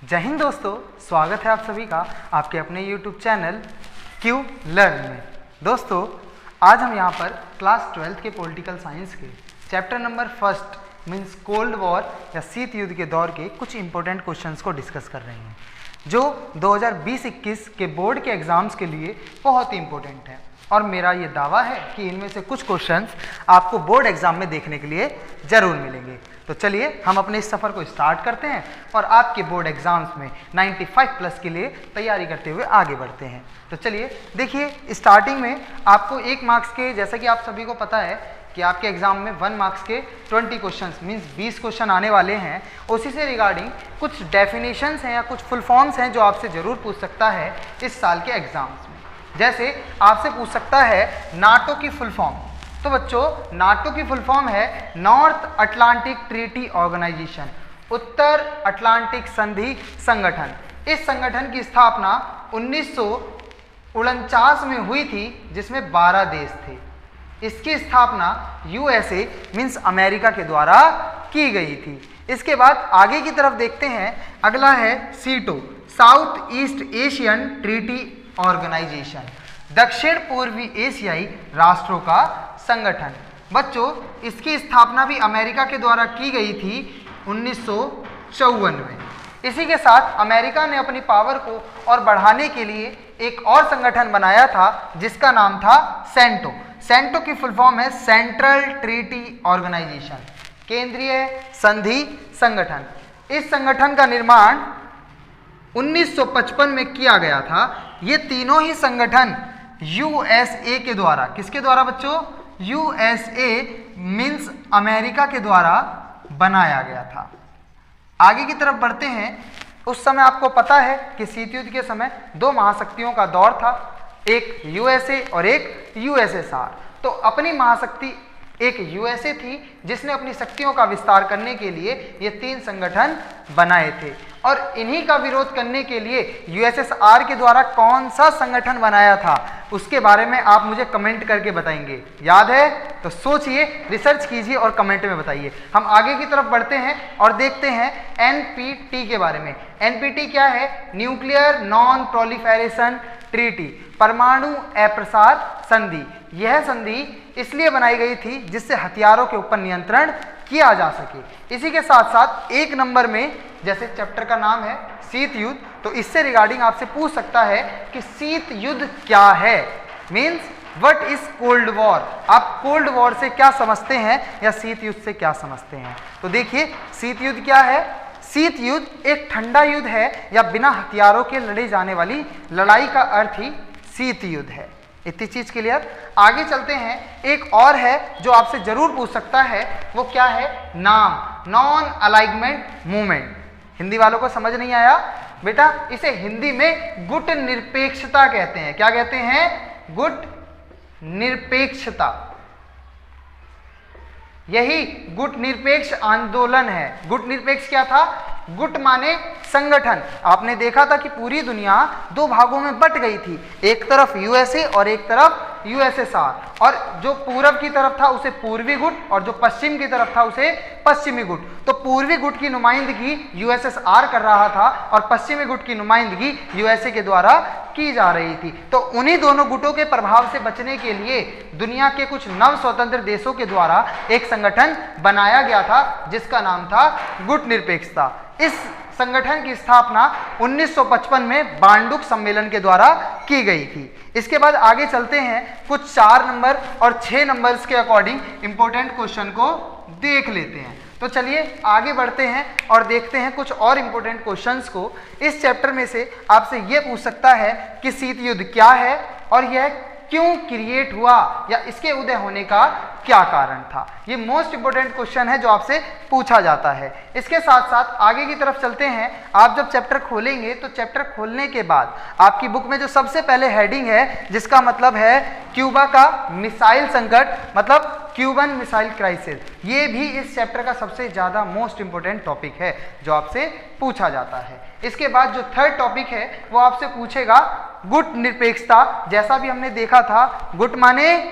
जय हिंद दोस्तों, स्वागत है आप सभी का आपके अपने YouTube चैनल क्यू लर्न में। दोस्तों, आज हम यहाँ पर क्लास 12th के पॉलिटिकल साइंस के chapter number 1 means cold war या शीत युद्ध के दौर के कुछ इंपॉर्टेंट क्वेश्चंस को डिस्कस कर रहे हैं, जो 2020-21 के बोर्ड के एग्जाम्स के लिए बहुत ही इंपॉर्टेंट है। और मेरा ये दावा है कि इनमें से कुछ क्वेश्चंस आपको बोर्ड एग्जाम में देखने के लिए जरूर मिलेंगे। तो चलिए हम अपने इस सफ़र को स्टार्ट करते हैं और आपके बोर्ड एग्जाम्स में 95+ के लिए तैयारी करते हुए आगे बढ़ते हैं। तो चलिए देखिए, स्टार्टिंग में आपको 1 मार्क्स के, जैसा कि आप सभी को पता है कि आपके एग्जाम में 1 मार्क्स के 20 क्वेश्चंस मीन्स 20 क्वेश्चन आने वाले हैं। उसी से रिगार्डिंग कुछ डेफिनेशंस हैं या कुछ फुल फॉर्म्स हैं जो आपसे ज़रूर पूछ सकता है इस साल के एग्जाम्स में। जैसे आपसे पूछ सकता है नाटो की फुल फॉर्म। तो बच्चों, नाटो की फुल फॉर्म है नॉर्थ अटलांटिक ट्रीटी ऑर्गेनाइजेशन, उत्तर अटलांटिक संधि संगठन। इस संगठन की स्थापना 1949 में हुई थी, जिसमें 12 देश थे। इसकी स्थापना USA मीन्स अमेरिका के द्वारा की गई थी। इसके बाद आगे की तरफ देखते हैं, अगला है SEATO, south east Asian treaty organisation, दक्षिण पूर्वी एशियाई राष्ट्रों का संगठन। बच्चों, इसकी स्थापना भी अमेरिका के द्वारा की गई थी 1954 में। इसी के साथ अमेरिका ने अपनी पावर को और बढ़ाने के लिए एक और संगठन बनाया था जिसका नाम था सेंटो। सेंटो की फुल फॉर्म है सेंट्रल ट्रीटी ऑर्गेनाइजेशन, केंद्रीय संधि संगठन। इस संगठन का निर्माण 1955 में किया गया था। ये तीनों ही संगठन USA के द्वारा, किसके द्वारा बच्चों? USA मीन्स अमेरिका के द्वारा बनाया गया था। आगे की तरफ बढ़ते हैं। उस समय आपको पता है कि शीत युद्ध के समय 2 महाशक्तियों का दौर था, एक USA और एक USSR। तो अपनी महाशक्ति एक USA थी जिसने अपनी शक्तियों का विस्तार करने के लिए ये 3 संगठन बनाए थे। और इन्हीं का विरोध करने के लिए USSR के द्वारा कौन सा संगठन बनाया था, उसके बारे में आप मुझे कमेंट करके बताएंगे। याद है तो सोचिए, रिसर्च कीजिए और कमेंट में बताइए। हम आगे की तरफ बढ़ते हैं और देखते हैं NPT के बारे में। NPT क्या है? न्यूक्लियर नॉन प्रोलिफेरेशन ट्रीटी, परमाणु अप्रसार संधि। यह संधि इसलिए बनाई गई थी जिससे हथियारों के ऊपर नियंत्रण किया जा सके। इसी के साथ साथ 1 नंबर में, जैसे चैप्टर का नाम है शीत युद्ध, तो इससे रिगार्डिंग आपसे पूछ सकता है कि शीत युद्ध क्या है, means what is cold war. आप कोल्ड वॉर से क्या समझते हैं या शीत युद्ध से क्या समझते हैं? तो देखिए, शीत युद्ध क्या है? शीत युद्ध एक ठंडा युद्ध है या बिना हथियारों के लड़े जाने वाली लड़ाई का अर्थ ही शीत युद्ध है। इतनी चीज क्लियर। आगे चलते हैं, एक और है जो आपसे जरूर पूछ सकता है, वो क्या है? नाम, नॉन अलाइनमेंट मूवमेंट। हिंदी वालों को समझ नहीं आया बेटा, इसे हिंदी में गुट निरपेक्षता कहते हैं। क्या कहते हैं? गुट निरपेक्षता। यही गुट निरपेक्ष आंदोलन है। गुट निरपेक्ष क्या था? गुट माने संगठन। आपने देखा था कि पूरी दुनिया 2 भागों में बट गई थी, एक तरफ USA और एक तरफ USSR। और जो पूरब की तरफ था उसे पूर्वी गुट और जो पश्चिम की तरफ था उसे पश्चिमी गुट। तो पूर्वी गुट की नुमाइंदगी USSR कर रहा था और पश्चिमी गुट की नुमाइंदगी USA के द्वारा की जा रही थी। तो उन्हीं दोनों गुटों के प्रभाव से बचने के लिए दुनिया के कुछ नव स्वतंत्र देशों के द्वारा एक संगठन बनाया गया था जिसका नाम था गुट निरपेक्षता। इस संगठन की स्थापना 1955 में बांडुक सम्मेलन के द्वारा की गई थी। इसके बाद आगे चलते हैं, कुछ 4 नंबर और 6 नंबर्स के अकॉर्डिंग इंपॉर्टेंट क्वेश्चन को देख लेते हैं। तो चलिए आगे बढ़ते हैं और देखते हैं कुछ और इंपॉर्टेंट क्वेश्चंस को। इस चैप्टर में से आपसे यह पूछ सकता है कि शीत युद्ध क्या है और यह क्यों क्रिएट हुआ या इसके उदय होने का क्या कारण था। ये मोस्ट इंपोर्टेंट क्वेश्चन है जो आपसे पूछा जाता है। इसके साथ साथ आगे की तरफ चलते हैं। आप जब चैप्टर खोलेंगे तो चैप्टर खोलने के बाद आपकी बुक में जो सबसे पहले हेडिंग है, जिसका मतलब है क्यूबा का मिसाइल संकट, मतलब क्यूबन मिसाइल क्राइसिस, ये भी इस चैप्टर का सबसे ज़्यादा मोस्ट इंपोर्टेंट टॉपिक है जो आपसे पूछा जाता है। इसके बाद जो 3rd टॉपिक है वो आपसे पूछेगा गुट निरपेक्षता। जैसा भी हमने देखा था, गुट माने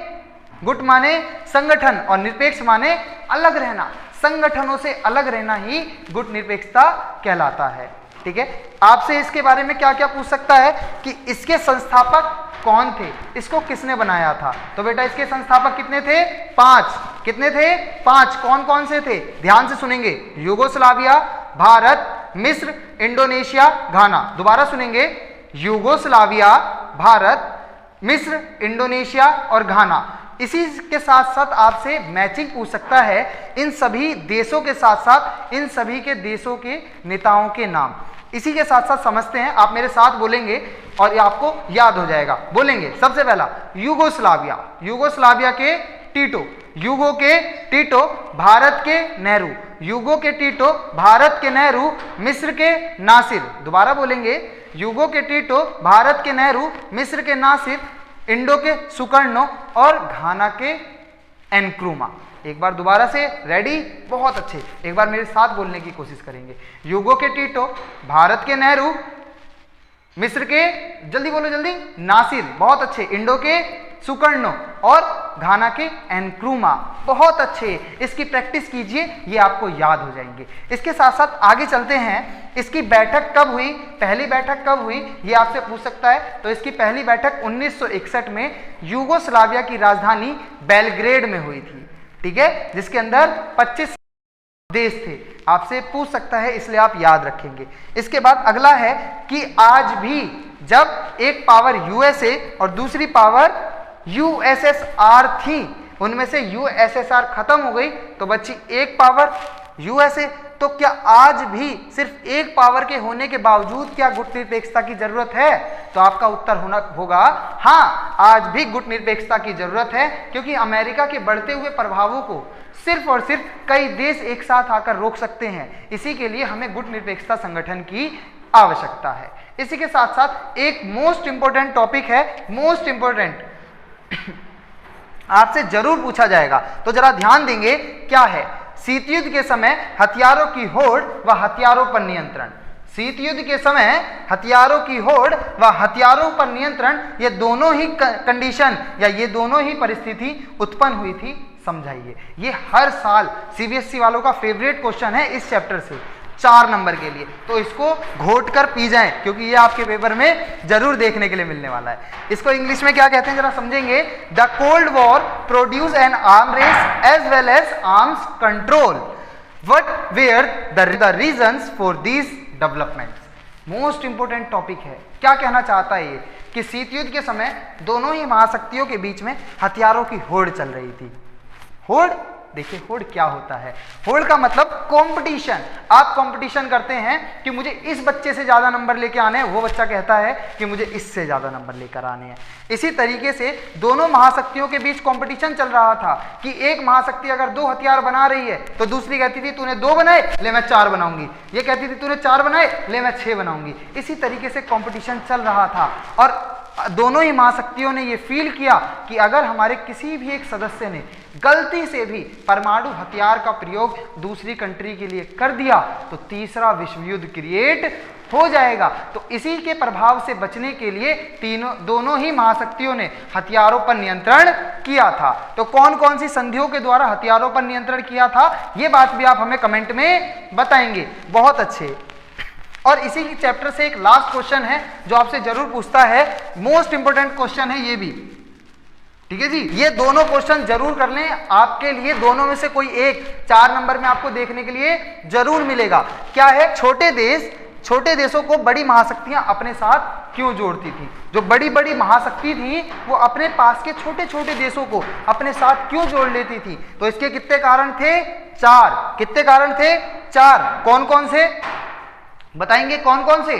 संगठन और निरपेक्ष माने अलग रहना। संगठनों से अलग रहना ही गुट निरपेक्षता कहलाता है। ठीक है। आपसे इसके बारे में क्या क्या पूछ सकता है कि इसके संस्थापक कौन थे, इसको किसने बनाया था। तो बेटा इसके संस्थापक कितने थे? 5। कितने थे? 5। कौन कौन से थे? ध्यान से सुनेंगे। यूगोस्लाविया, भारत, मिस्र, इंडोनेशिया, घाना। दोबारा सुनेंगे। यूगोस्लाविया, भारत, मिस्र, इंडोनेशिया और घाना। इसी के साथ साथ आपसे मैचिंग पूछ सकता है इन सभी देशों के साथ साथ इन सभी के देशों के नेताओं के नाम। इसी के साथ साथ समझते हैं, आप मेरे साथ बोलेंगे और ये आपको याद हो जाएगा। बोलेंगे सबसे पहला यूगोस्लाविया, यूगोस्लाविया के टीटो, यूगो के टीटो, भारत के नेहरू, यूगो के टीटो, भारत के नेहरू, मिस्र के नासिर। दोबारा बोलेंगे, यूगो के टीटो, भारत के नेहरू, मिस्र के नासिर, इंडो के सुकर्णो और घाना के एनक्रूमा। एक बार दोबारा से, रेडी? बहुत अच्छे, एक बार मेरे साथ बोलने की कोशिश करेंगे। यूगो के टीटो, भारत के नेहरू, मिस्र के, जल्दी बोलो जल्दी, नासिर, बहुत अच्छे, इंडो के सुकर्णो और घाना के एनक्रूमा। बहुत अच्छे, इसकी प्रैक्टिस कीजिए, ये आपको याद हो जाएंगे। इसके साथ साथ आगे चलते हैं। इसकी बैठक कब हुई, पहली बैठक कब हुई, ये आपसे पूछ सकता है। तो इसकी पहली बैठक 1961 में यूगोस्लाविया की राजधानी बेलग्रेड में हुई थी, ठीक है, जिसके अंदर 25 देश थे। आपसे पूछ सकता है, इसलिए आप याद रखेंगे। इसके बाद अगला है कि आज भी जब एक पावर यूएसए और दूसरी पावर यूएसएसआर थी, उनमें से यूएसएसआर खत्म हो गई तो बची एक पावर यूएसए। तो क्या आज भी सिर्फ एक पावर के होने के बावजूद क्या गुटनिरपेक्षता की जरूरत है? तो आपका उत्तर होगा हाँ, आज भी गुटनिरपेक्षता की जरूरत है, क्योंकि अमेरिका के बढ़ते हुए प्रभावों को सिर्फ और सिर्फ कई देश एक साथ आकर रोक सकते हैं। इसी के लिए हमें गुटनिरपेक्षता संगठन की आवश्यकता है। इसी के साथ साथ एक मोस्ट इंपोर्टेंट टॉपिक है, मोस्ट इंपोर्टेंट आपसे जरूर पूछा जाएगा, तो जरा ध्यान देंगे। क्या है? शीत युद्ध के समय हथियारों की होड़ व हथियारों पर नियंत्रण। शीत युद्ध के समय हथियारों की होड़ व हथियारों पर नियंत्रण, ये दोनों ही कंडीशन या ये दोनों ही परिस्थिति उत्पन्न हुई थी, समझाइए। ये हर साल सीबीएसई वालों का फेवरेट क्वेश्चन है इस चैप्टर से, 4 नंबर के लिए। तो इसको घोट कर पी जाएं, क्योंकि ये आपके पेपर में जरूर देखने के लिए मिलने वाला है। इसको इंग्लिश में क्या कहते हैं जरा समझेंगे। The cold war produce an arm race as well as arms control. What were the reasons for these developments. Most important topic है। क्या कहना चाहता है ये कि शीत युद्ध के समय दोनों ही महाशक्तियों के बीच में हथियारों की होड़ चल रही थी। होड़, देखिए होड़ क्या होता है। होड़ का मतलब कंपटीशन। आप कंपटीशन करते हैं कि मुझे इस बच्चे से ज्यादा नंबर लेके आने हैं, वो बच्चा कहता है कि मुझे इससे ज्यादा नंबर लेकर आने हैं। इसी तरीके से दोनों महाशक्तियों के बीच कंपटीशन चल रहा था कि एक महाशक्ति अगर 2 हथियार बना रही है तो दूसरी कहती थी तूने 2 बनाए, ले मैं 4 बनाऊंगी। ये कहती थी तूने 4 बनाए, ले मैं 6 बनाऊंगी। इसी तरीके से कंपटीशन चल रहा था और दोनों ही महाशक्तियों ने यह फील किया कि अगर हमारे किसी भी एक सदस्य ने गलती से भी परमाणु हथियार का प्रयोग दूसरी कंट्री के लिए कर दिया तो तीसरा विश्व युद्ध क्रिएट हो जाएगा। तो इसी के प्रभाव से बचने के लिए दोनों ही महाशक्तियों ने हथियारों पर नियंत्रण किया था। तो कौन कौन सी संधियों के द्वारा हथियारों पर नियंत्रण किया था, ये बात भी आप हमें कमेंट में बताएंगे। बहुत अच्छे। और इसी की चैप्टर से एक लास्ट क्वेश्चन है जो आपसे जरूर पूछता है, मोस्ट इंपोर्टेंट क्वेश्चन है ये भी, ठीक है जी। ये दोनों क्वेश्चन जरूर कर लें, आपके लिए दोनों में से कोई एक 4 नंबर में आपको देखने के लिए जरूर मिलेगा। क्या है? छोटे देशों को बड़ी महाशक्तियां अपने साथ क्यों जोड़ती थी। जो बड़ी बड़ी महाशक्ति थी वो अपने पास के छोटे छोटे देशों को अपने साथ क्यों जोड़ लेती थी। तो इसके कितने कारण थे? 4। कितने कारण थे? 4। कौन कौन से बताएंगे? कौन कौन से?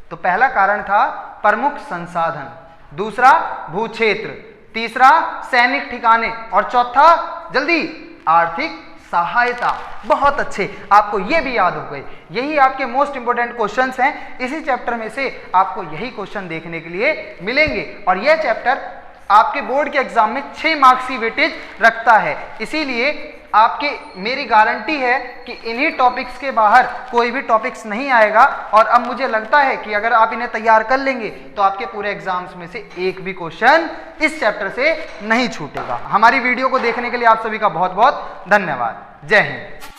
तो पहला कारण था प्रमुख संसाधन, दूसरा भूक्षेत्र, तीसरा सैनिक ठिकाने और चौथा जल्दी आर्थिक सहायता। बहुत अच्छे, आपको ये भी याद हो गए। यही आपके मोस्ट इंपोर्टेंट क्वेश्चंस हैं। इसी चैप्टर में से आपको यही क्वेश्चन देखने के लिए मिलेंगे और यह चैप्टर आपके बोर्ड के एग्जाम में 6 मार्क्स की वेटेज रखता है। इसीलिए आपके मेरी गारंटी है कि इन्हीं टॉपिक्स के बाहर कोई भी टॉपिक्स नहीं आएगा और अब मुझे लगता है कि अगर आप इन्हें तैयार कर लेंगे तो आपके पूरे एग्जाम्स में से एक भी क्वेश्चन इस चैप्टर से नहीं छूटेगा। हमारी वीडियो को देखने के लिए आप सभी का बहुत बहुत धन्यवाद। जय हिंद।